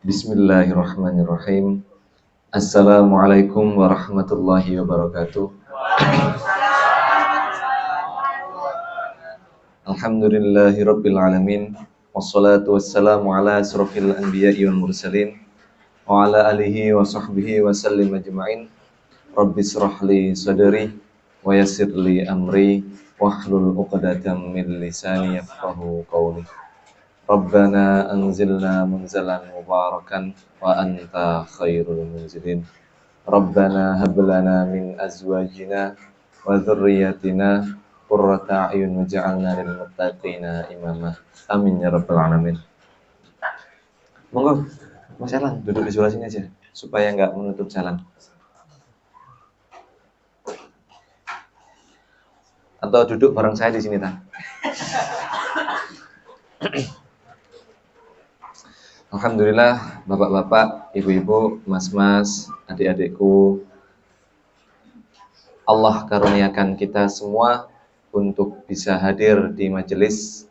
Bismillahirrahmanirrahim. Assalamualaikum warahmatullahi wabarakatuh. Alhamdulillahirabbil alamin. Wassalatu wassalamu ala asrofil anbiya'i wal mursalin wa ala alihi wa sahbihi wa sallim ajma'in. Rabbis shrahli sadri wa yassirli amri wahlul 'uqdatam min lisani yafqahu qawli. Rabbana anzilna munzalan mubarakan wa anta khairul munzilin. Rabbana hab lana min azwajina wa dzurriyyatina qurrata a'yun waj'alna lil muttaqina imama. Amin ya rabbal alamin. Monggo Mas Elan duduk di sebelah sini aja supaya enggak menutup jalan. Atau duduk bareng saya di sini, Ta. Alhamdulillah, bapak-bapak, ibu-ibu, mas-mas, adik-adikku, Allah karuniakan kita semua untuk bisa hadir di majelis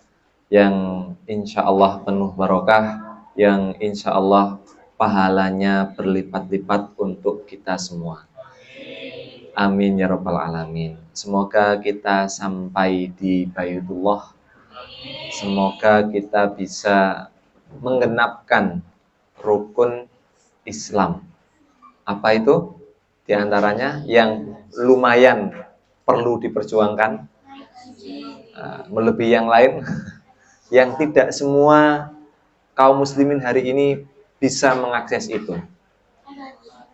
yang insya Allah penuh barokah, yang insya Allah pahalanya berlipat-lipat untuk kita semua. Amin ya rabbal alamin. Semoga kita sampai di Baitullah. Semoga kita bisa menggenapkan rukun Islam. Apa itu? Di antaranya yang lumayan perlu diperjuangkan, melebihi yang lain, yang tidak semua kaum muslimin hari ini bisa mengakses itu,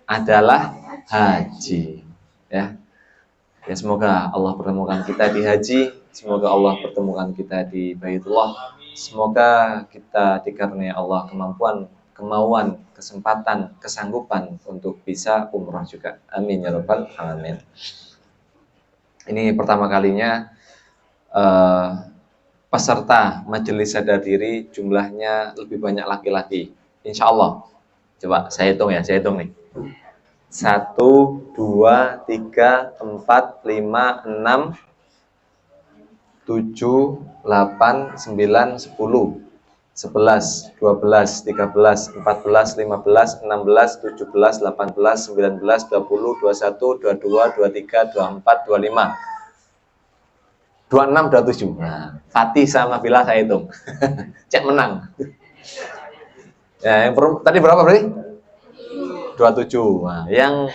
adalah haji. Ya, semoga Allah pertemukan kita di haji. Semoga Allah pertemukan kita di Baitullah. Semoga kita dikaruniai Allah kemauan, kesempatan, kesanggupan untuk bisa umrah juga. Amin ya rabbal alamin. Ini pertama kalinya peserta majelis sadar diri jumlahnya lebih banyak laki-laki. Insya Allah. Coba saya hitung nih. 1, 2, 3, 4, 5, 6, 7, 8, 9, 10, 11, 12, 13, 14, 15, 16, 17, 18, 19, 20, 21, 22, 23, 24, 25, 26, 27. Nah, Fatih sama Bila saya hitung. Cek menang. Ya, tadi berapa berarti? 27. Nah, yang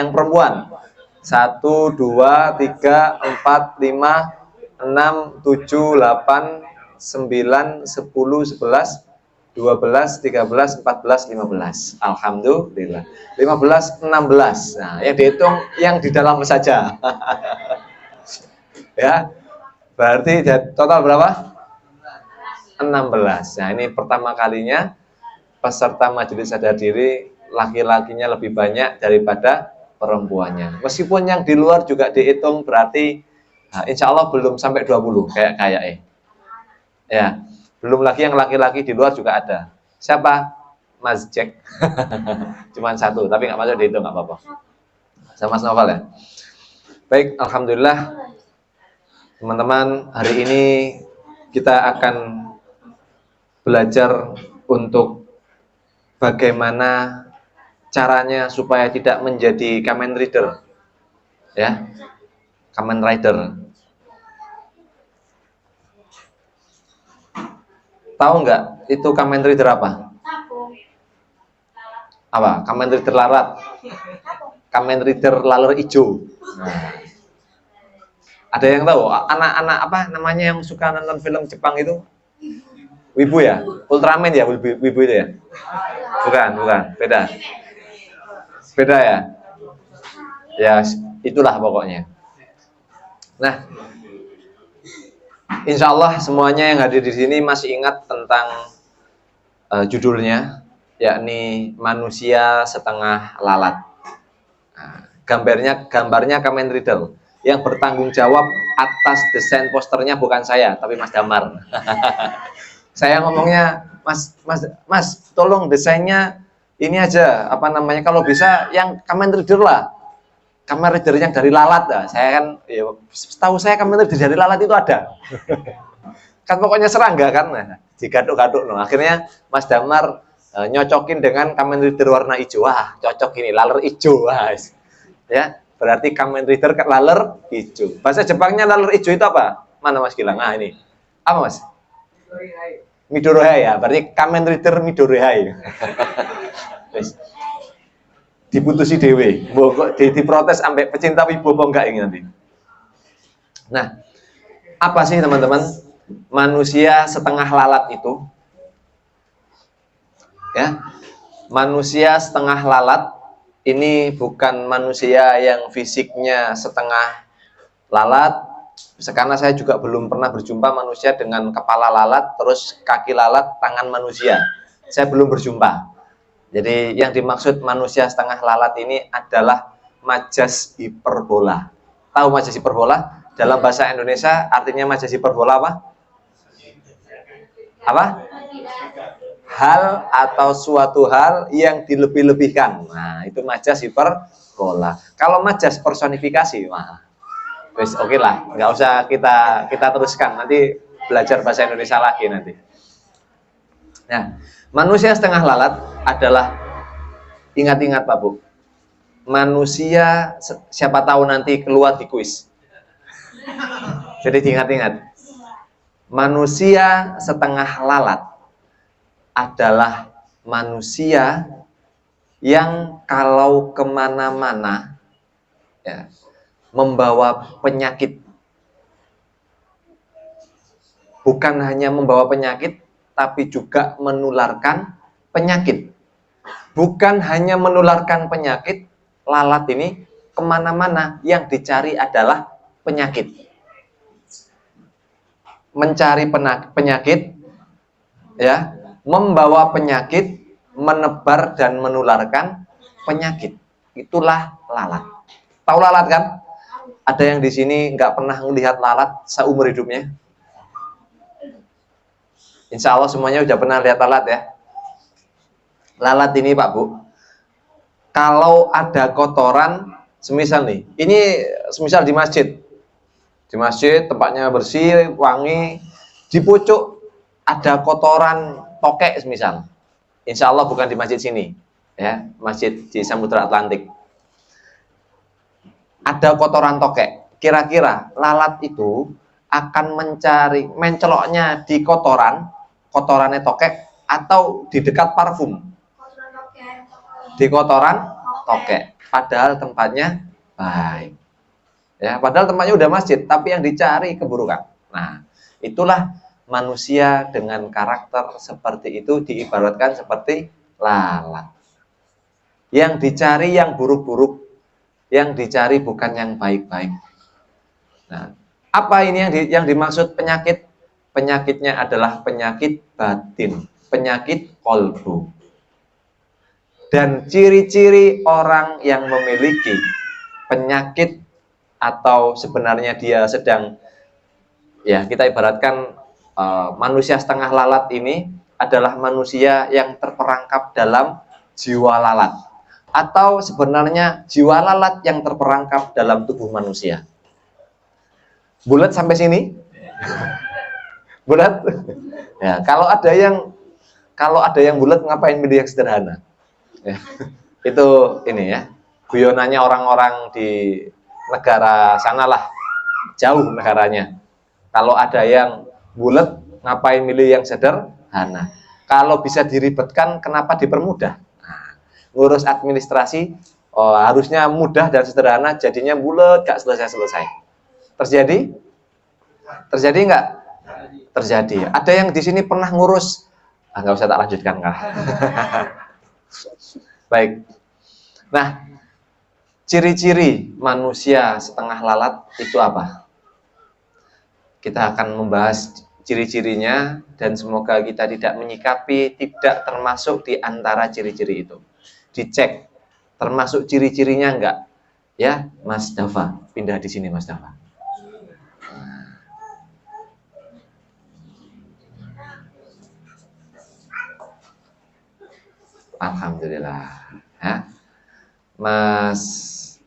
perempuan 1, 2, 3, 4, 5, 6, 7, 8, 9, 10, 11, 12, 13, 14, 15. Alhamdulillah. 15, 16. Nah, yang dihitung yang di dalam saja. Ya. Berarti total berapa? 16. Nah, ini pertama kalinya peserta majelis sadar diri laki-lakinya lebih banyak daripada perempuannya. Meskipun yang di luar juga dihitung berarti insya Allah belum sampai 20 kayak ya, belum lagi yang laki-laki di luar juga ada. Siapa? Mas Jack. Cuman 1, tapi nggak masuk dihitung, nggak apa-apa. Sama Mas Novel ya. Baik, alhamdulillah teman-teman, hari ini kita akan belajar untuk bagaimana caranya supaya tidak menjadi Kamen Rider, ya, Kamen Rider. Tahu nggak itu Kamen Rider apa? Apa? Kamen Rider larat, Kamen Rider laler hijau. Nah, ada yang tahu? Anak-anak apa namanya yang suka nonton film Jepang itu? Wibu ya? Ultraman ya? Wibu itu ya? Bukan, beda ya? Ya, itulah pokoknya. Nah, insya Allah semuanya yang hadir di sini masih ingat tentang judulnya, yakni manusia setengah lalat. Nah, gambarnya Kamen Rider. Yang bertanggung jawab atas desain posternya bukan saya, tapi Mas Damar. Saya ngomongnya, Mas, tolong desainnya ini aja, apa namanya, kalau bisa yang Kamen Rider lah. Kamen Rider yang dari lalat lah. Saya kan, ya, setahu saya Kamen Rider dari lalat itu ada. Kan pokoknya serangga kan. digaduk-gaduk no. Akhirnya Mas Damar nyocokin dengan Kamen Rider warna hijau. Wah, cocok ini, laler hijau. Wah, ya, berarti Kamen Rider laler hijau. Bahasa Jepangnya laler hijau itu apa? Mana Mas Gilang? Nah, ini. Apa, Mas? Midorohai ya, berarti Kamen Rider Midorohai. Diputusi dewe, kok diprotes sampai pecinta wibowo enggak ini nanti. Nah, apa sih teman-teman manusia setengah lalat itu? Ya, manusia setengah lalat ini bukan manusia yang fisiknya setengah lalat. Karena saya juga belum pernah berjumpa manusia dengan kepala lalat, terus kaki lalat, tangan manusia. Saya belum berjumpa. Jadi yang dimaksud manusia setengah lalat ini adalah majas hiperbola. Tahu majas hiperbola? Dalam bahasa Indonesia artinya majas hiperbola apa? Apa? Hal atau suatu hal yang dilebih-lebihkan. Nah, itu majas hiperbola. Kalau majas personifikasi, wah, wes oke lah, nggak usah kita teruskan. Nanti belajar bahasa Indonesia lagi nanti. Nah, manusia setengah lalat adalah, ingat-ingat Pak Bu, manusia, siapa tahu nanti keluar di kuis. Jadi diingat-ingat, manusia setengah lalat adalah manusia yang kalau kemana-mana ya, membawa penyakit. Bukan hanya membawa penyakit, tapi juga menularkan penyakit. Bukan hanya menularkan penyakit, lalat ini kemana-mana yang dicari adalah penyakit. Mencari penyakit, ya, membawa penyakit, menebar dan menularkan penyakit. Itulah lalat. Tahu lalat kan? Ada yang di sini nggak pernah melihat lalat seumur hidupnya? Insya Allah semuanya udah pernah lihat lalat ya. Lalat ini Pak Bu, kalau ada kotoran, semisal nih, ini semisal di masjid tempatnya bersih, wangi, di pucuk ada kotoran tokek semisal, insya Allah bukan di masjid sini, ya, masjid di Samudra Atlantik. Ada kotoran tokek, kira-kira lalat itu akan mencari, menceloknya di kotorannya tokek atau di dekat parfum? Di kotoran tokek, padahal tempatnya baik. Ya, padahal tempatnya udah masjid, tapi yang dicari keburukan. Nah, itulah manusia dengan karakter seperti itu diibaratkan seperti lalat. Yang dicari yang buruk-buruk, yang dicari bukan yang baik-baik. Nah, apa ini yang dimaksud penyakit? Penyakitnya adalah penyakit batin, penyakit kolbu. Dan ciri-ciri orang yang memiliki penyakit atau sebenarnya dia sedang, ya kita ibaratkan manusia setengah lalat ini adalah manusia yang terperangkap dalam jiwa lalat, atau sebenarnya jiwa lalat yang terperangkap dalam tubuh manusia. Bulat sampai sini? Bulat? Ya, kalau ada yang bulat, ngapain milih yang sederhana? Ya, itu ini ya, guyonannya orang-orang di negara sanalah, jauh negaranya. Kalau ada yang bulat, ngapain milih yang sederhana? Kalau bisa diribetkan, kenapa dipermudah? Nah, ngurus administrasi harusnya mudah dan sederhana, jadinya bulat, gak selesai-selesai. Terjadi? Terjadi nggak? Terjadi. Ada yang di sini pernah ngurus? Nggak usah tak lanjutkan, kah? Baik. Nah, ciri-ciri manusia setengah lalat itu apa? Kita akan membahas ciri-cirinya dan semoga kita tidak menyikapi tidak termasuk di antara ciri-ciri itu. Dicek termasuk ciri-cirinya enggak? Ya, Mas Dava, pindah di sini Mas Dava. Alhamdulillah. Ya. Mas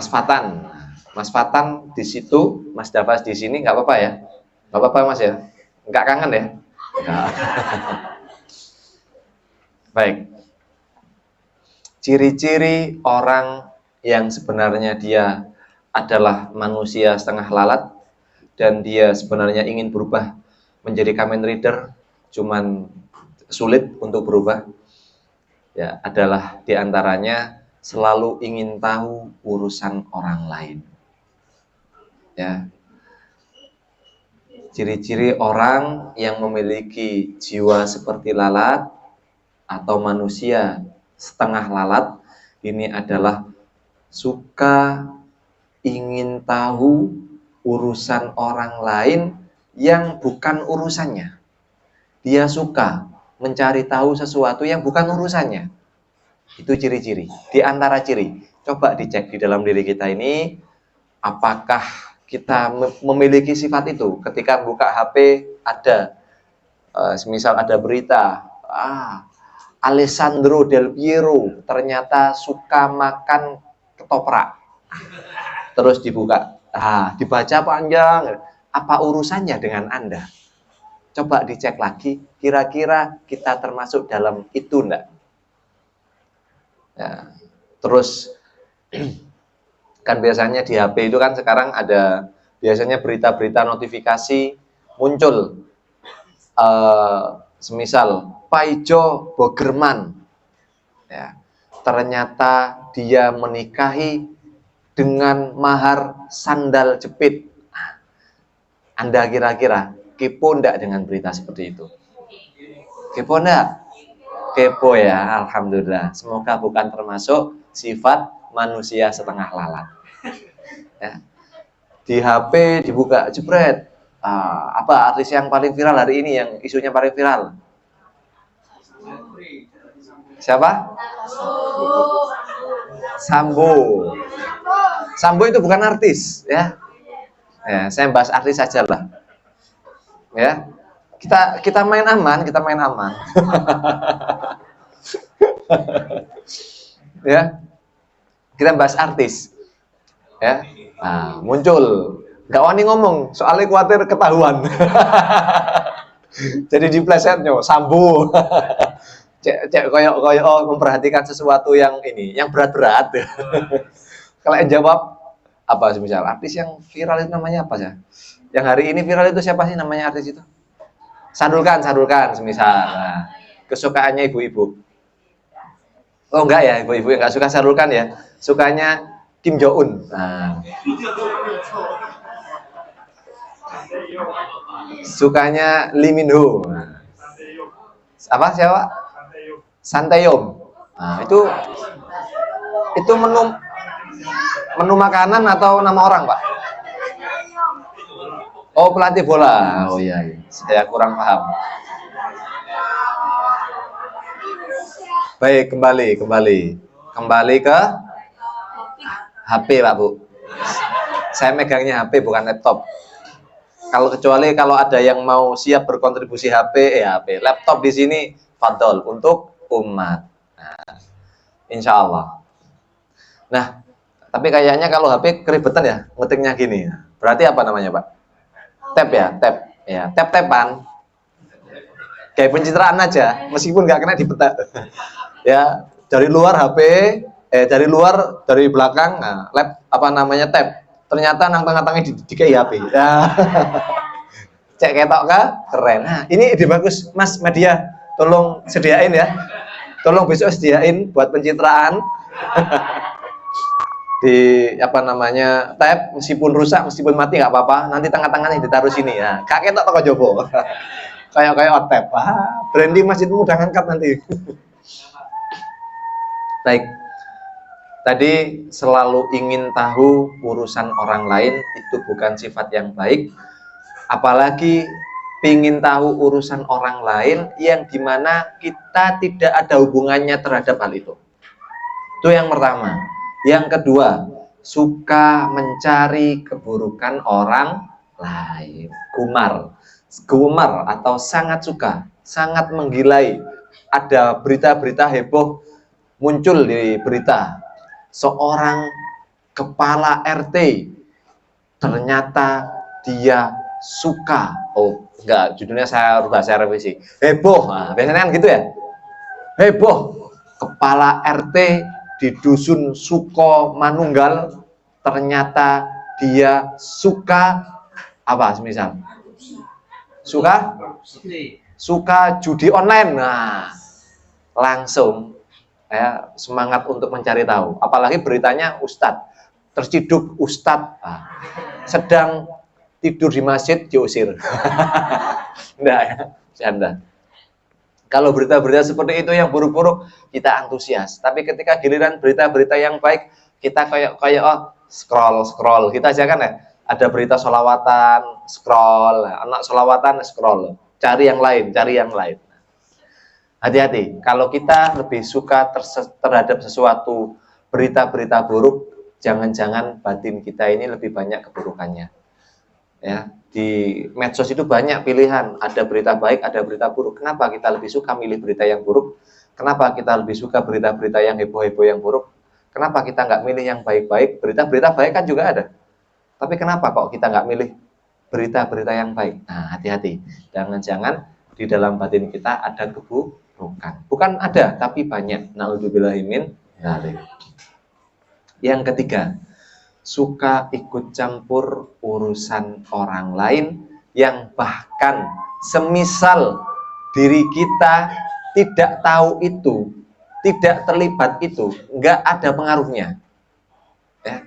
Fatan di situ, Mas Dava di sini, nggak apa-apa ya? Nggak apa-apa Mas ya? Enggak kangen ya? Enggak. Baik. Ciri-ciri orang yang sebenarnya dia adalah manusia setengah lalat dan dia sebenarnya ingin berubah menjadi Kamen Rider, cuman sulit untuk berubah, ya adalah diantaranya selalu ingin tahu urusan orang lain. Ya, ciri-ciri orang yang memiliki jiwa seperti lalat atau manusia setengah lalat ini adalah suka ingin tahu urusan orang lain yang bukan urusannya. Dia suka mencari tahu sesuatu yang bukan urusannya. Itu ciri-ciri. Di antara ciri, coba dicek di dalam diri kita ini, apakah kita memiliki sifat itu. Ketika buka HP ada, semisal ada berita, Alessandro Del Piero ternyata suka makan ketoprak. Terus dibuka, dibaca panjang, apa urusannya dengan Anda? Coba dicek lagi, kira-kira kita termasuk dalam itu enggak? Ya, terus kan biasanya di HP itu kan sekarang ada biasanya berita-berita notifikasi muncul, semisal Paijo Bogerman, ya, ternyata dia menikahi dengan mahar sandal jepit. Anda kira-kira kepo enggak dengan berita seperti itu? Kepo enggak? Kepo ya, alhamdulillah. Semoga bukan termasuk sifat manusia setengah lalat. Ya. Di HP dibuka, jebret. Apa artis yang paling viral hari ini, yang isunya paling viral? Siapa? Sambo. Sambo itu bukan artis, ya. Ya, saya bahas artis saja lah. Ya. Kita main aman, ya. Kita bahas artis. Ya. Muncul. Gak wani ngomong, soalnya khawatir ketahuan. Jadi diplesetnya Sambo. Cek koyok memperhatikan sesuatu yang ini, yang berat-berat. Kalau yang jawab apa semisal artis yang viral itu namanya apa sih? Yang hari ini viral itu siapa sih namanya artis itu? Sadulkan semisal. Kesukaannya ibu-ibu. Oh enggak ya, ibu-ibu yang enggak suka Sadulkan ya. Sukanya Kim Jong Un. Sukanya Lee Min Ho. Apa siapa? Santeyong. Itu menu makanan atau nama orang, Pak? Oh, pelatih bola. Oh iya. Saya kurang paham. Baik, kembali ke HP, Pak Bu. Saya megangnya HP bukan laptop. Kecuali kalau ada yang mau siap berkontribusi HP, HP. Laptop di sini fadol untuk umat. Insya Allah. Nah, tapi kayaknya kalau HP keribetan ya, ngetiknya gini. Berarti apa namanya, Pak? Tap ya, tap. Ya, tap-tapan. Kayak pencitraan aja, meskipun nggak kena di peta. Ya, dari luar HP, dari belakang, tap. Ternyata nang tengah-tengahnya di HP. Ya. Cek ketok kah? Keren. Nah, ini ide bagus, Mas Media. Tolong sediain ya. Tolong besok sediain buat pencitraan. Tab, meskipun rusak, meskipun mati nggak apa-apa, nanti tengah-tengahnya ditaruh sini ya. Kakek tak toko jopo. kayak tab. Branding masjidmu udah ngangkat nanti. Baik. Tadi selalu ingin tahu urusan orang lain itu bukan sifat yang baik. Apalagi ingin tahu urusan orang lain yang dimana kita tidak ada hubungannya terhadap hal itu. Itu yang pertama. Yang kedua, suka mencari keburukan orang lain. Gumar atau sangat suka, sangat menggilai. Ada berita-berita heboh muncul di berita. Seorang kepala RT ternyata dia suka. Oh, enggak, judulnya saya rubah, saya revisi. Heboh. Nah, biasanya kan gitu ya. Heboh. Kepala RT di dusun Suko Manunggal ternyata dia suka apa semisal? Suka judi online. Nah, langsung ya semangat untuk mencari tahu. Apalagi beritanya Ustadz terciduk Ustadz sedang tidur di masjid diusir. Enggak ya, canda. Kalau berita-berita seperti itu yang buruk-buruk kita antusias. Tapi ketika giliran berita-berita yang baik kita kayak oh scroll kita aja kan ya. Ada berita sholawatan, scroll, anak sholawatan, scroll, cari yang lain. Hati-hati, kalau kita lebih suka terhadap sesuatu berita-berita buruk, jangan-jangan batin kita ini lebih banyak keburukannya. Ya, di medsos itu banyak pilihan, ada berita baik, ada berita buruk. Kenapa kita lebih suka milih berita yang buruk? Kenapa kita lebih suka berita-berita yang heboh-heboh yang buruk? Kenapa kita nggak milih yang baik-baik? Berita-berita baik kan juga ada. Tapi kenapa kok kita nggak milih berita-berita yang baik? Nah, hati-hati. Jangan-jangan di dalam batin kita ada keburukan. Bukan ada, tapi banyak. Na'udzubillahi min dzalik. Yang ketiga, suka ikut campur urusan orang lain yang bahkan semisal diri kita tidak tahu itu, tidak terlibat itu, nggak ada pengaruhnya. Ya.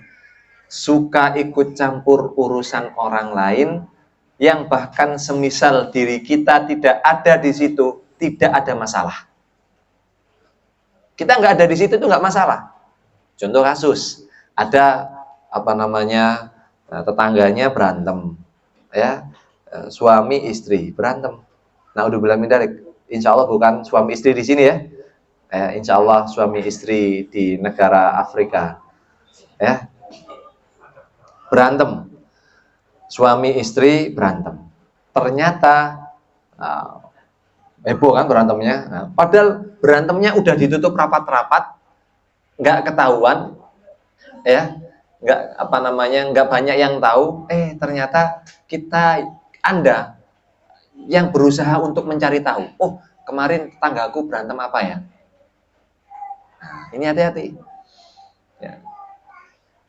Suka ikut campur urusan orang lain yang bahkan semisal diri kita tidak ada di situ, tidak ada masalah. Kita nggak ada di situ itu nggak masalah. Contoh kasus, ada tetangganya berantem, ya, suami istri berantem. Nah, udah bilang mindalik. Insya Allah bukan suami istri di sini ya. Insya Allah suami istri di negara Afrika, ya. Berantem, suami istri berantem. Ternyata heboh kan berantemnya. Nah, padahal berantemnya udah ditutup rapat-rapat, nggak ketahuan, ya, nggak banyak yang tahu. Ternyata Anda yang berusaha untuk mencari tahu. Oh, kemarin tetanggaku berantem apa ya? Nah, ini hati-hati. Ya.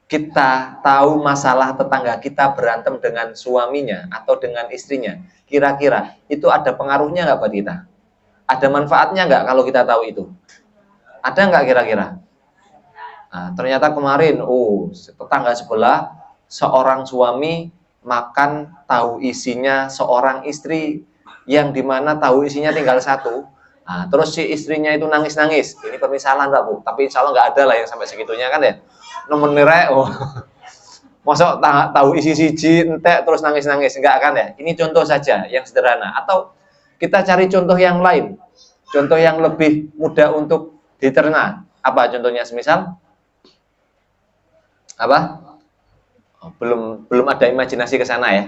Kita tahu masalah tetangga kita berantem dengan suaminya atau dengan istrinya, kira-kira itu ada pengaruhnya nggak buat kita? Ada manfaatnya nggak kalau kita tahu itu? Ada nggak kira-kira? Nah, ternyata kemarin, tetangga sebelah seorang suami makan tahu isinya seorang istri yang dimana tahu isinya tinggal satu. Nah, terus si istrinya itu nangis-nangis. Ini permisalan Pak Bu, tapi insya Allah nggak ada lah yang sampai segitunya kan ya. Nemen nirek, masa tahu isi siji entek terus nangis-nangis, enggak kan ya? Ini contoh saja yang sederhana. Atau kita cari contoh yang lain, contoh yang lebih mudah untuk diterima. Apa contohnya? Semisal apa? Belum ada imajinasi ke sana ya.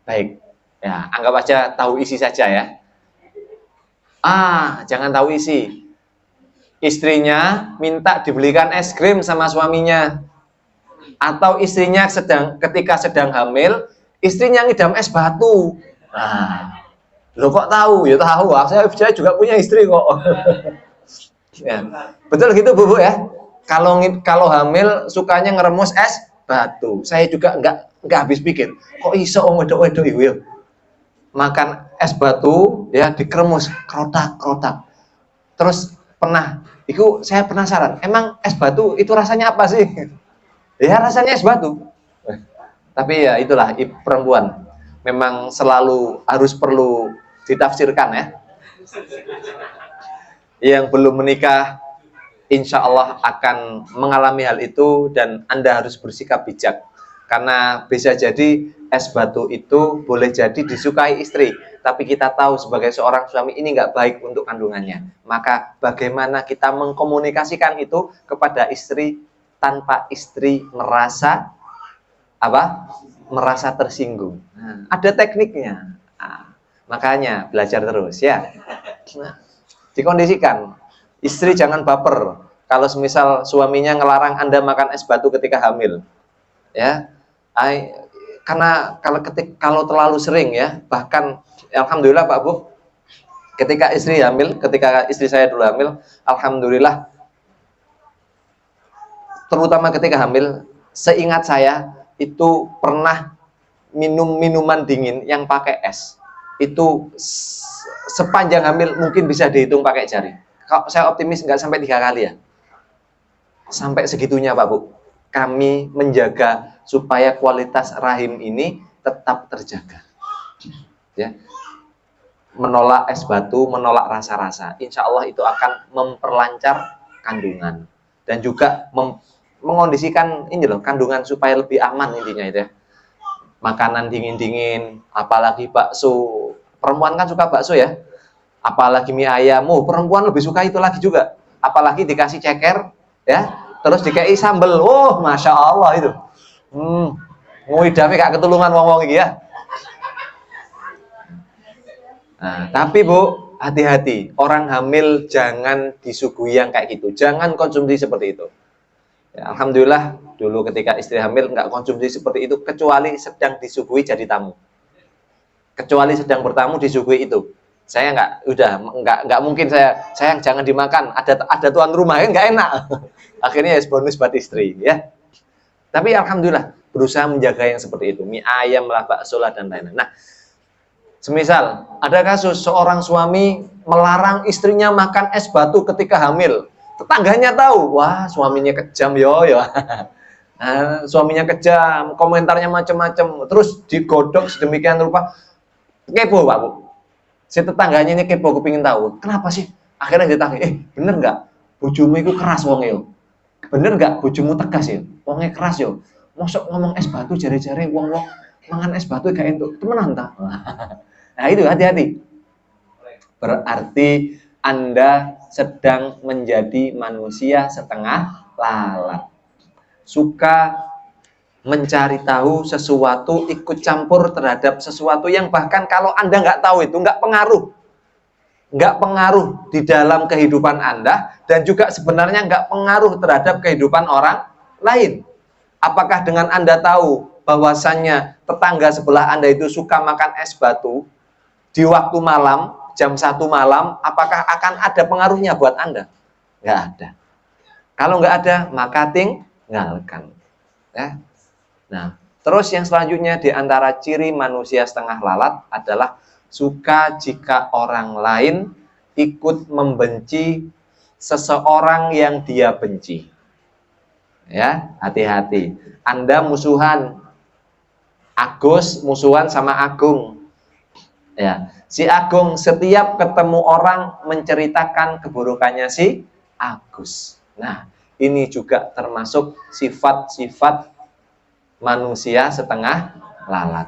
Baik, ya anggap aja tahu isi saja ya. Jangan tahu isi. Istrinya minta dibelikan es krim sama suaminya, atau istrinya ketika sedang hamil, istrinya ngidam es batu. Nah, lo kok tahu? Ya tahu, saya juga punya istri kok. Ya, betul gitu Bu ya. Kalau hamil sukanya ngeremus es batu. Saya juga nggak habis pikir. Kok iso wedok-wedok iku makan es batu ya dikeremus krotak. Terus saya penasaran, emang es batu itu rasanya apa sih? Ya rasanya es batu. Tapi ya itulah perempuan. Memang selalu perlu ditafsirkan ya. Yang belum menikah, insya Allah akan mengalami hal itu dan Anda harus bersikap bijak. Karena bisa jadi es batu itu boleh jadi disukai istri, tapi kita tahu sebagai seorang suami ini nggak baik untuk kandungannya. Maka bagaimana kita mengkomunikasikan itu kepada istri tanpa istri merasa tersinggung. Ada tekniknya. Makanya belajar terus ya. Dikondisikan. Istri jangan baper kalau semisal suaminya ngelarang Anda makan es batu ketika hamil. Ya. Karena kalau terlalu sering ya, bahkan alhamdulillah Pak Bu, ketika istri saya dulu hamil, alhamdulillah, terutama ketika hamil, seingat saya itu pernah minum minuman dingin yang pakai es. Itu sepanjang hamil mungkin bisa dihitung pakai jari. Kalau saya optimis nggak sampai 3 kali ya. Sampai segitunya Pak Bu. Kami menjaga supaya kualitas rahim ini tetap terjaga. Ya. Menolak es batu, menolak rasa-rasa. Insya Allah itu akan memperlancar kandungan. Dan juga mengondisikan ini loh, kandungan supaya lebih aman intinya itu ya. Makanan dingin-dingin, apalagi bakso. Perempuan kan suka bakso ya. Apalagi mie ayam, perempuan lebih suka itu lagi juga. Apalagi dikasih ceker, ya, terus dikasih sambel, masya Allah itu. Ngidame gak ketulungan ngomong iki ya. Nah, tapi Bu, hati-hati. Orang hamil jangan disuguhi yang kayak gitu. Jangan konsumsi seperti itu. Ya, alhamdulillah, dulu ketika istri hamil nggak konsumsi seperti itu, kecuali sedang disuguhi jadi tamu. Kecuali sedang bertamu disuguhi itu. Saya nggak mungkin saya jangan dimakan. Ada tuan rumah kan nggak enak. Akhirnya ya bonus buat istri ya. Tapi alhamdulillah berusaha menjaga yang seperti itu. Mie ayam lah, bakso lah dan lain-lain. Nah, semisal ada kasus seorang suami melarang istrinya makan es batu ketika hamil. Tetangganya tahu, wah suaminya kejam yo. Nah, suaminya kejam, komentarnya macam-macam, terus digodok sedemikian rupa. Kepo Pak Bu. Si tetangganya ini kepo, kepingin tahu, kenapa sih? Akhirnya ditanya, bener nggak? Bojomu itu keras wong yo. Bener nggak? Bojomu tegas ya? Wongnya keras yo. Mosok ngomong es batu jare-jare wong mangan es batu gak entuk. Temenan ta? Nah itu hati-hati. Berarti Anda sedang menjadi manusia setengah lalat. Suka mencari tahu sesuatu, ikut campur terhadap sesuatu yang bahkan kalau Anda nggak tahu itu nggak pengaruh di dalam kehidupan Anda, dan juga sebenarnya nggak pengaruh terhadap kehidupan orang lain. Apakah dengan Anda tahu bahwasannya tetangga sebelah Anda itu suka makan es batu di waktu malam, jam 1 malam, apakah akan ada pengaruhnya buat Anda? Nggak ada. Kalau nggak ada, maka tinggalkan. Ya. Nah, terus yang selanjutnya di antara ciri manusia setengah lalat adalah suka jika orang lain ikut membenci seseorang yang dia benci. Ya, hati-hati. Anda musuhan, Agus musuhan sama Agung. Ya, si Agung setiap ketemu orang menceritakan keburukannya si Agus. Nah, ini juga termasuk sifat-sifat manusia setengah lalat.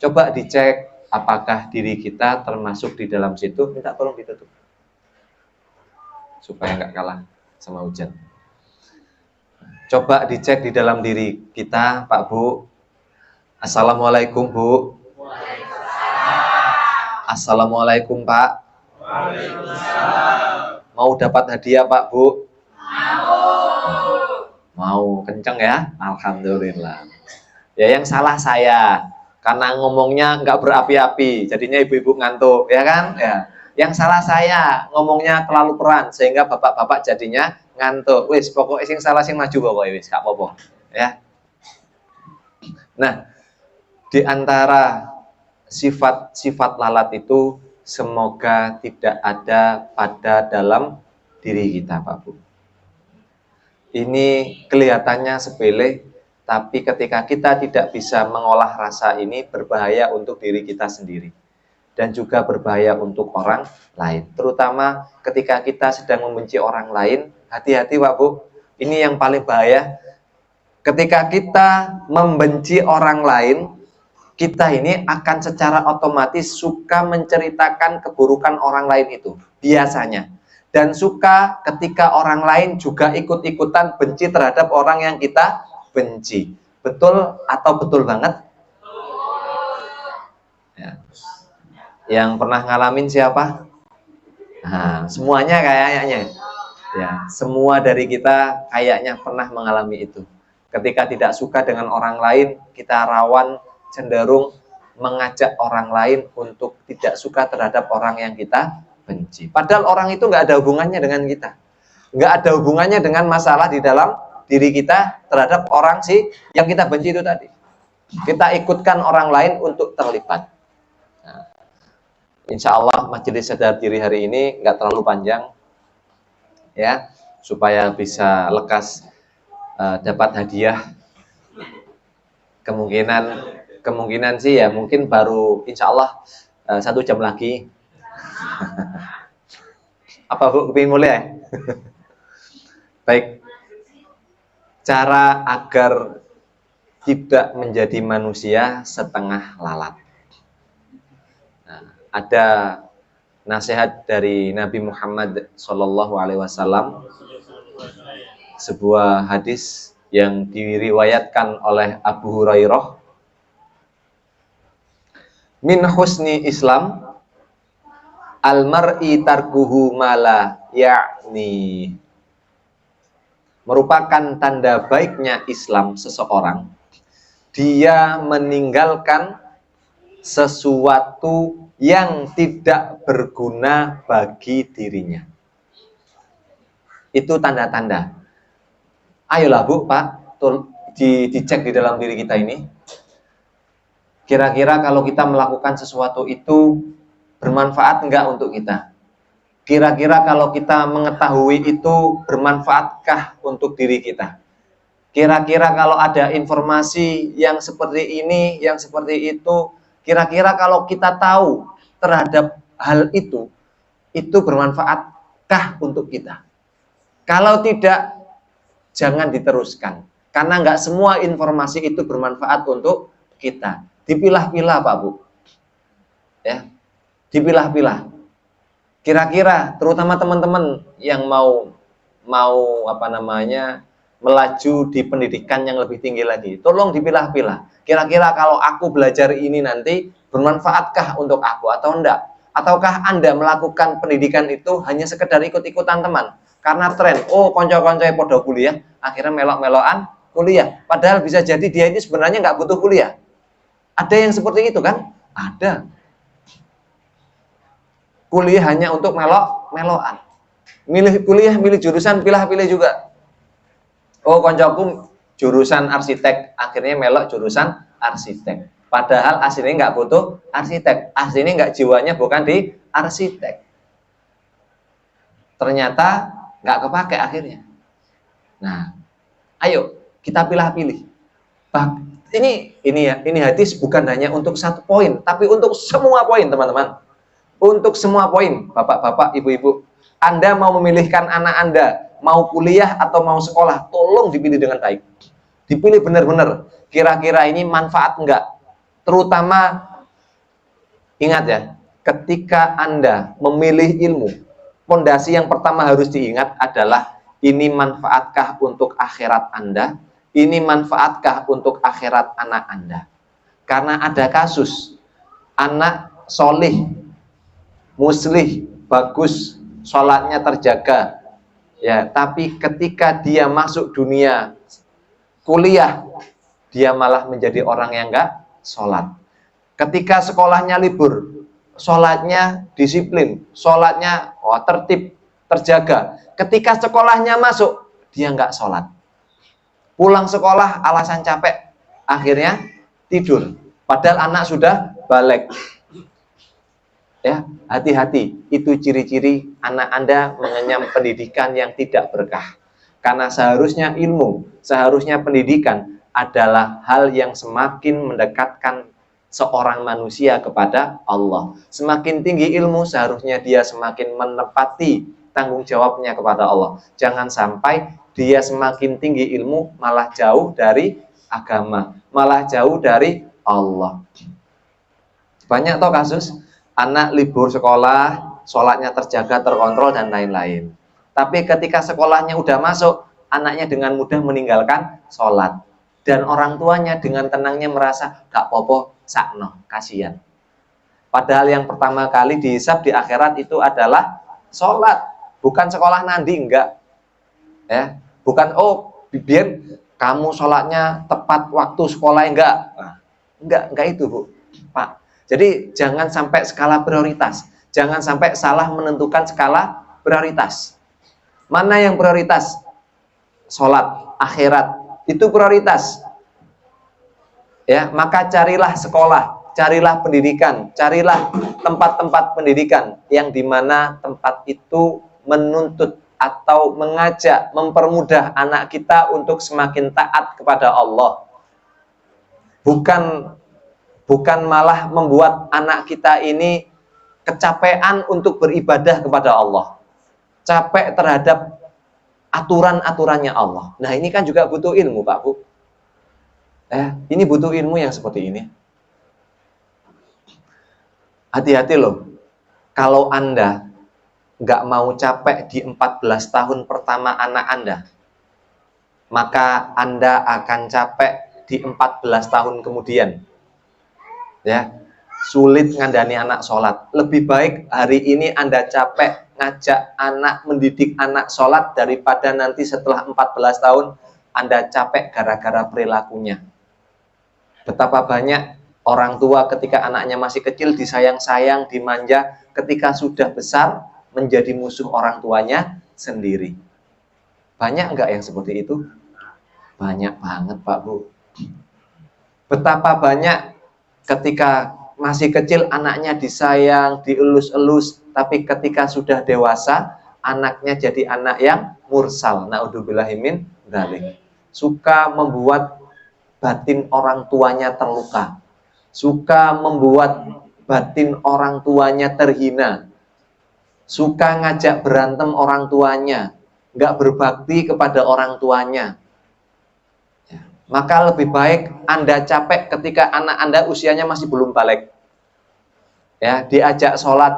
Coba dicek apakah diri kita termasuk di dalam situ. Minta tolong ditutup supaya nggak kalah sama hujan. Coba dicek di dalam diri kita, Pak Bu. Assalamualaikum Bu. Assalamualaikum Pak. Mau dapat hadiah Pak Bu? Mau kenceng ya? Alhamdulillah. Ya yang salah saya, karena ngomongnya nggak berapi-api, jadinya ibu-ibu ngantuk, ya kan? Ya. Yang salah saya, ngomongnya terlalu peran, sehingga bapak-bapak jadinya ngantuk. Wis, pokoknya sing salah sing maju pokoknya wis, gak apa-apa. Ya. Nah, di antara sifat-sifat lalat itu semoga tidak ada pada dalam diri kita, Pak Bu. Ini kelihatannya sepele, tapi ketika kita tidak bisa mengolah rasa ini, berbahaya untuk diri kita sendiri. Dan juga berbahaya untuk orang lain. Terutama ketika kita sedang membenci orang lain, hati-hati Pak Bu. Ini yang paling bahaya. Ketika kita membenci orang lain, kita ini akan secara otomatis suka menceritakan keburukan orang lain itu. Biasanya. Dan suka ketika orang lain juga ikut-ikutan benci terhadap orang yang kita benci. Betul atau betul banget? Ya. Yang pernah ngalamin siapa? Nah, semuanya kayaknya. Ya, semua dari kita kayaknya pernah mengalami itu. Ketika tidak suka dengan orang lain, kita rawan cenderung mengajak orang lain untuk tidak suka terhadap orang yang kita benci. Padahal orang itu nggak ada hubungannya dengan kita. Nggak ada hubungannya dengan masalah di dalam diri kita terhadap orang yang kita benci itu tadi. Kita ikutkan orang lain untuk terlibat. Nah, insya Allah majelis sadar diri hari ini nggak terlalu panjang, ya, supaya bisa lekas dapat hadiah. Kemungkinan sih ya mungkin baru insya Allah 1 jam lagi. Apa Bu, kepingin mulai ya? Baik, cara agar tidak menjadi manusia setengah lalat. Nah, ada nasihat dari Nabi Muhammad SAW, sebuah hadis yang diriwayatkan oleh Abu Hurairah. Min husni Islam al-mar'i tarkuhu mala ya'ni. Merupakan tanda baiknya Islam seseorang, dia meninggalkan sesuatu yang tidak berguna bagi dirinya. Itu tanda-tanda. Ayolah Bu, Pak, dicek di dalam diri kita ini. Kira-kira kalau kita melakukan sesuatu itu bermanfaat enggak untuk kita? Kira-kira kalau kita mengetahui itu bermanfaatkah untuk diri kita? Kira-kira kalau ada informasi yang seperti ini, yang seperti itu, kira-kira kalau kita tahu terhadap hal itu bermanfaatkah untuk kita? Kalau tidak, jangan diteruskan. Karena nggak semua informasi itu bermanfaat untuk kita. Dipilah-pilah Pak Bu. Ya, dipilah-pilah. Kira-kira terutama teman-teman yang mau melaju di pendidikan yang lebih tinggi lagi, tolong dipilah-pilah. Kira-kira kalau aku belajar ini nanti bermanfaatkah untuk aku atau enggak? Ataukah Anda melakukan pendidikan itu hanya sekedar ikut-ikutan teman? Karena tren, konco-konco podo kuliah, akhirnya melok-melokan kuliah. Padahal bisa jadi dia ini sebenarnya nggak butuh kuliah. Ada yang seperti itu kan? Ada. Kuliah hanya untuk melok-melokan. Milih kuliah, milih jurusan, pilih-pilih juga. Koncoku jurusan arsitek, akhirnya melok jurusan arsitek. Padahal aslinya nggak butuh arsitek. Aslinya nggak, jiwanya bukan di arsitek. Ternyata nggak kepake akhirnya. Nah, ayo kita pilih-pilih. Ini hadis bukan hanya untuk 1 poin, tapi untuk semua poin teman-teman. Untuk semua poin, bapak-bapak, ibu-ibu. Anda mau memilihkan anak Anda, mau kuliah atau mau sekolah, tolong dipilih dengan baik. Dipilih benar-benar. Kira-kira ini manfaat enggak? Terutama, ingat ya, ketika Anda memilih ilmu, fondasi yang pertama harus diingat adalah ini manfaatkah untuk akhirat Anda? Ini manfaatkah untuk akhirat anak Anda? Karena ada kasus anak solih, muslih, bagus, sholatnya terjaga, ya, tapi ketika dia masuk dunia kuliah, dia malah menjadi orang yang enggak sholat. Ketika sekolahnya libur, sholatnya disiplin, sholatnya tertib, terjaga. Ketika sekolahnya masuk, dia enggak sholat. Pulang sekolah alasan capek, akhirnya tidur. Padahal anak sudah balik. Ya, hati-hati. Itu ciri-ciri anak Anda mengenyam pendidikan yang tidak berkah. Karena seharusnya ilmu, seharusnya pendidikan adalah hal yang semakin mendekatkan seorang manusia kepada Allah. Semakin tinggi ilmu, seharusnya dia semakin menepati tanggung jawabnya kepada Allah. Jangan sampai dia semakin tinggi ilmu malah jauh dari agama, malah jauh dari Allah. Banyak toh kasus anak libur sekolah, sholatnya terjaga, terkontrol dan lain-lain. Tapi ketika sekolahnya udah masuk, anaknya dengan mudah meninggalkan sholat. Dan orang tuanya dengan tenangnya merasa gak popo sakno, kasihan. Padahal yang pertama kali dihisab di akhirat itu adalah sholat, bukan sekolah nanti, enggak. Ya, bukan biar kamu sholatnya tepat waktu sekolah, enggak. Nah, Enggak itu Bu, Pak. Jadi jangan sampai skala prioritas. Jangan sampai salah menentukan skala prioritas. Mana yang prioritas? Sholat, akhirat, itu prioritas. Ya, maka carilah sekolah, carilah pendidikan, carilah tempat-tempat pendidikan yang dimana tempat itu menuntut atau mengajak, mempermudah anak kita untuk semakin taat kepada Allah. Bukan malah membuat anak kita ini kecapean untuk beribadah kepada Allah. Capek terhadap aturan-aturannya Allah. Nah, ini kan juga butuh ilmu, Pak Bu. Ini butuh ilmu yang seperti ini. Hati-hati loh. Kalau Anda nggak mau capek di 14 tahun pertama anak Anda, maka Anda akan capek di 14 tahun kemudian. Ya, sulit ngandani anak sholat. Lebih baik hari ini Anda capek ngajak anak, mendidik anak sholat daripada nanti setelah 14 tahun Anda capek gara-gara perilakunya. Betapa banyak orang tua ketika anaknya masih kecil disayang-sayang, dimanja, ketika sudah besar menjadi musuh orang tuanya sendiri. Banyak enggak yang seperti itu? Banyak banget Pak Bu. Betapa banyak ketika masih kecil anaknya disayang, dielus-elus, tapi ketika sudah dewasa anaknya jadi anak yang mursal. Naudzubillahimin dzalik. Suka membuat batin orang tuanya terluka. Suka membuat batin orang tuanya terhina. Suka ngajak berantem orang tuanya, nggak berbakti kepada orang tuanya. Maka lebih baik Anda capek ketika anak Anda usianya masih belum balik. Ya, diajak sholat.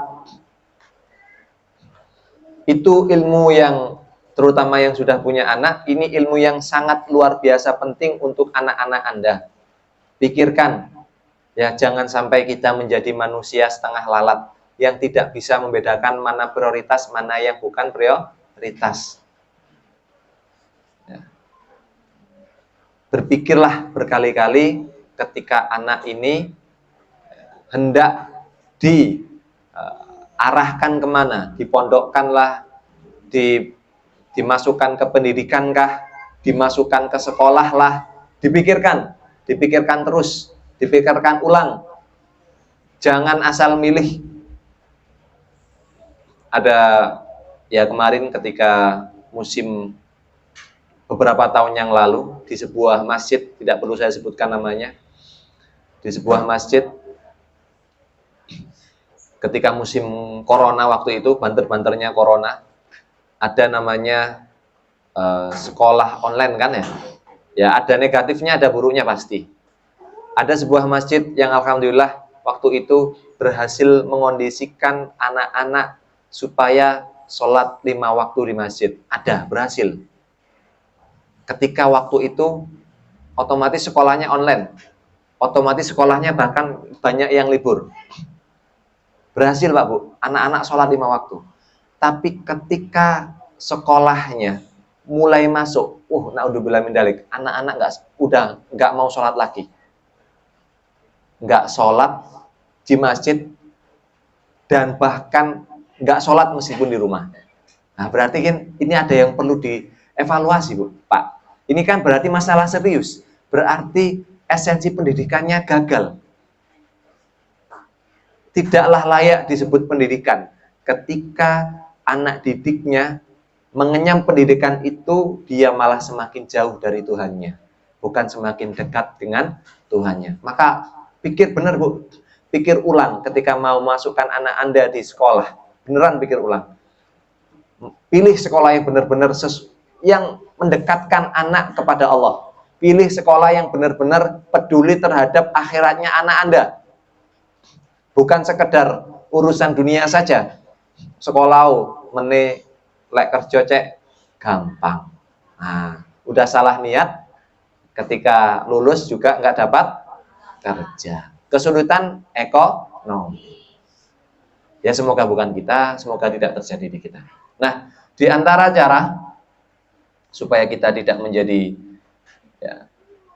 Itu ilmu yang, terutama yang sudah punya anak, ini ilmu yang sangat luar biasa penting untuk anak-anak Anda. Pikirkan, ya jangan sampai kita menjadi manusia setengah lalat yang tidak bisa membedakan mana prioritas, mana yang bukan prioritas. Ya. Berpikirlah berkali-kali ketika anak ini hendak diarahkan kemana, dipondokkanlah, dimasukkan ke pendidikankah, dimasukkan ke sekolah lah, dipikirkan terus, dipikirkan ulang. Jangan asal milih. Ada ya kemarin ketika musim beberapa tahun yang lalu di sebuah masjid, tidak perlu saya sebutkan namanya, di sebuah masjid ketika musim corona waktu itu, banter-banternya corona, ada namanya sekolah online kan ya. Ya ada negatifnya, ada buruknya pasti. Ada sebuah masjid yang alhamdulillah waktu itu berhasil mengondisikan anak-anak supaya sholat 5 waktu di masjid. Ada, berhasil. Ketika waktu itu otomatis sekolahnya online, otomatis sekolahnya bahkan banyak yang libur. Berhasil Pak Bu, anak-anak sholat 5 waktu. Tapi ketika sekolahnya mulai masuk, naudzubillah min dzalik, anak-anak udah nggak mau sholat lagi, nggak sholat di masjid, dan bahkan nggak sholat meskipun di rumah. Nah berarti kan ini ada yang perlu dievaluasi Bu, Pak. Ini kan berarti masalah serius, berarti esensi pendidikannya gagal. Tidaklah layak disebut pendidikan ketika anak didiknya mengenyam pendidikan itu, dia malah semakin jauh dari Tuhannya, bukan semakin dekat dengan Tuhannya. Maka pikir benar Bu, pikir ulang ketika mau masukkan anak Anda di sekolah, beneran pikir ulang. Pilih sekolah yang benar-benar yang mendekatkan anak kepada Allah. Pilih sekolah yang benar-benar peduli terhadap akhiratnya anak Anda. Bukan sekedar urusan dunia saja. Sekolah mene lek kerja cek gampang. Nah, udah salah niat, ketika lulus juga nggak dapat kerja. Kesulitan ekonomi. Ya semoga bukan kita, semoga tidak terjadi di kita. Nah, di antara cara supaya kita tidak menjadi, ya,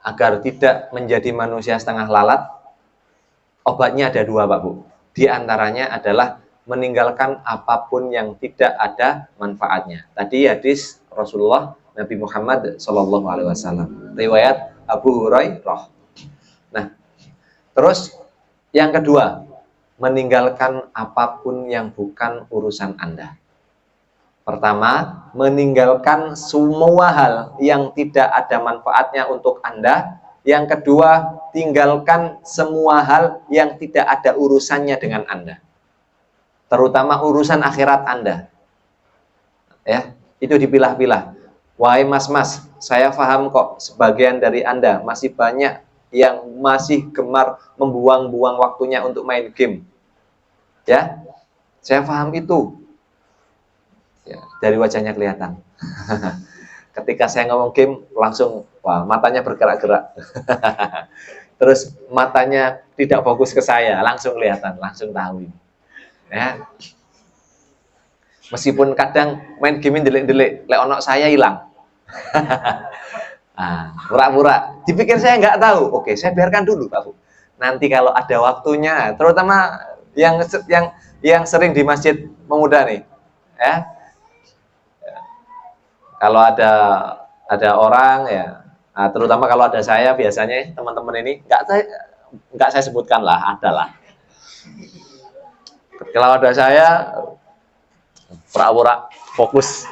agar tidak menjadi manusia setengah lalat, Obatnya ada dua, Pak Bu. Di antaranya adalah meninggalkan apapun yang tidak ada manfaatnya. Tadi hadis Rasulullah Nabi Muhammad SAW, riwayat Abu Hurairah. Nah, terus yang kedua, meninggalkan apapun yang bukan urusan Anda. Pertama, meninggalkan semua hal yang tidak ada manfaatnya untuk Anda. Yang kedua, tinggalkan semua hal yang tidak ada urusannya dengan Anda. Terutama urusan akhirat Anda. Ya, itu dipilah-pilah. Wahai mas-mas, saya paham kok sebagian dari Anda masih banyak yang masih gemar membuang-buang waktunya untuk main game. Ya, saya paham itu. Ya, dari wajahnya kelihatan. Ketika saya ngomong game, langsung wah, matanya bergerak-gerak. Terus matanya tidak fokus ke saya, langsung kelihatan, langsung tahu ini. Ya. Meskipun kadang main game delik-delik, lek ono saya hilang. Pura-pura. Dipikir saya nggak tahu. Oke, saya biarkan dulu, Pak Bu. Nanti kalau ada waktunya, terutama yang sering di masjid pemuda nih, ya. Kalau ada orang ya, terutama kalau ada saya, biasanya teman-teman ini nggak saya sebutkan lah, adalah. Kalau ada saya, pura-pura fokus,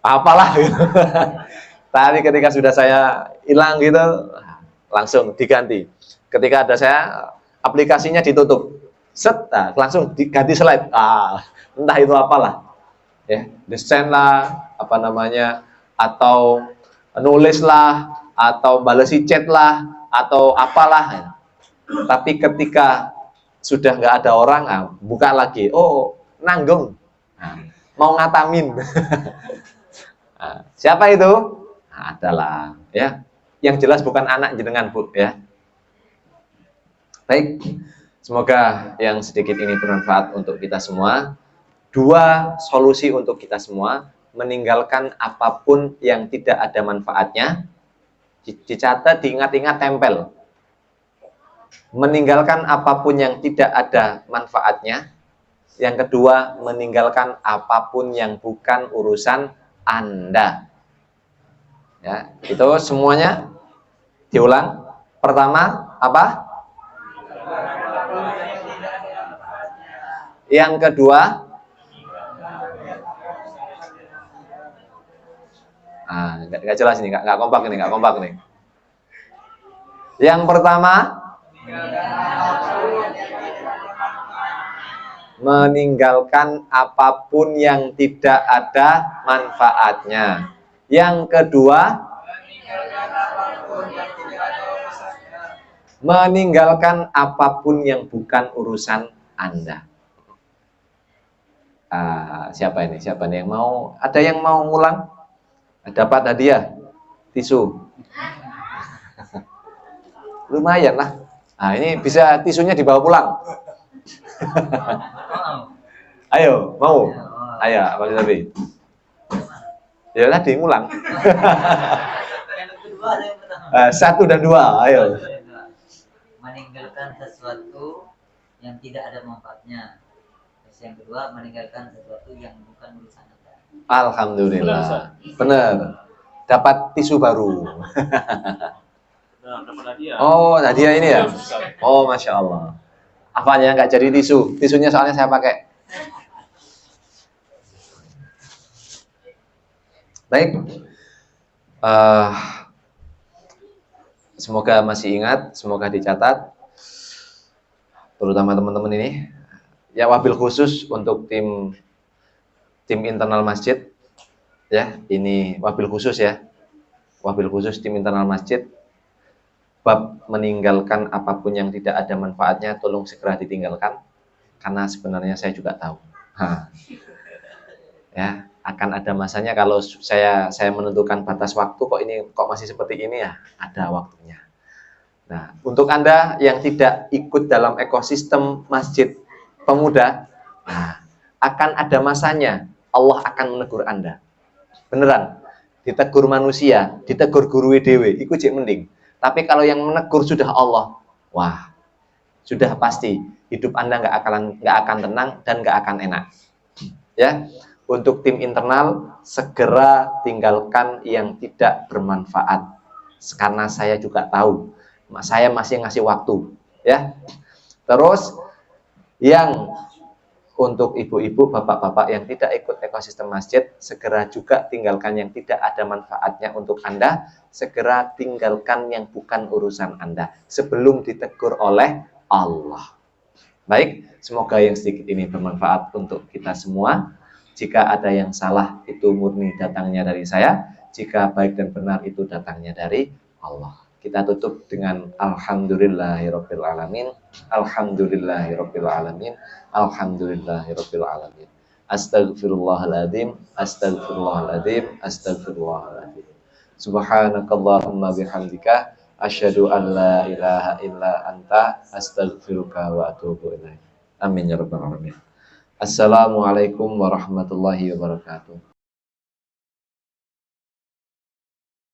apalah gitu. Tapi ketika sudah saya hilang gitu, langsung diganti. Ketika ada saya, aplikasinya ditutup, set, langsung diganti slide. Entah itu apalah, ya, desain lah, apa namanya, atau nulis lah, atau balesi chat lah, atau apalah. Ya. Tapi ketika sudah nggak ada orang, buka lagi, oh nanggung, mau ngatamin. Siapa itu? Adalah, ya, yang jelas bukan anak jenengan, Bu, ya. Baik, semoga yang sedikit ini bermanfaat untuk kita semua. Dua solusi untuk kita semua: meninggalkan apapun yang tidak ada manfaatnya. Dicatat, diingat-ingat, tempel. Meninggalkan apapun yang tidak ada manfaatnya. Yang kedua, meninggalkan apapun yang bukan urusan Anda. Ya, itu semuanya diulang. Pertama, apa? Yang kedua, nggak jelas ini, nggak kompak nih. Yang pertama, meninggalkan apapun yang tidak ada manfaatnya. Yang kedua, meninggalkan apapun yang bukan urusan Anda. Siapa ini? Siapa nih yang mau? Ada yang mau ngulang? Dapat hadiah tisu. Lumayan lah. Ini bisa tisunya dibawa pulang. Ayo, mau? Ayo, Pak Sabi. Ya tadi ngulang. Satu dan dua, ayo. Meninggalkan sesuatu yang tidak ada manfaatnya. Terus yang kedua, meninggalkan sesuatu yang bukan urusan Anda. Alhamdulillah. Benar. Dapat tisu baru. Dapat hadiah. Oh, hadiah ini ya? Oh, Masya Allah. Apanya nggak jadi tisu? Tisunya soalnya saya pakai. Baik. Semoga masih ingat, semoga dicatat. Terutama teman-teman ini. Ya, wabil khusus untuk tim internal masjid. Ya, ini wabil khusus ya. Wabil khusus tim internal masjid. Bab meninggalkan apapun yang tidak ada manfaatnya, tolong segera ditinggalkan, karena sebenarnya saya juga tahu. Ya, akan ada masanya kalau saya menentukan batas waktu, kok masih seperti ini ya, ada waktunya. Nah, untuk Anda yang tidak ikut dalam ekosistem masjid pemuda, akan ada masanya Allah akan menegur Anda. Beneran, ditegur manusia, ditegur guru dewe, iku cek mending. Tapi kalau yang menegur sudah Allah, wah, sudah pasti hidup Anda nggak akan tenang dan nggak akan enak. Ya, untuk tim internal segera tinggalkan yang tidak bermanfaat. Karena saya juga tahu, saya masih ngasih waktu. Ya, terus yang untuk ibu-ibu, bapak-bapak yang tidak ikut ekosistem masjid, segera juga tinggalkan yang tidak ada manfaatnya untuk Anda. Segera tinggalkan yang bukan urusan Anda sebelum ditegur oleh Allah. Baik, semoga yang sedikit ini bermanfaat untuk kita semua. Jika ada yang salah, itu murni datangnya dari saya. Jika baik dan benar, itu datangnya dari Allah. Kita tutup dengan alhamdulillahirabbil alamin. Alhamdulillahirabbil alamin. Alhamdulillahirabbil alamin. Astaghfirullahaladzim. Astaghfirullahaladzim. Astaghfirullahaladzim. Subhanakallahumma bihamdika asyhadu an la ilaha illa anta astaghfiruka wa atubu ilaik. Amin ya rabbal alamin. Assalamualaikum warahmatullahi wabarakatuh.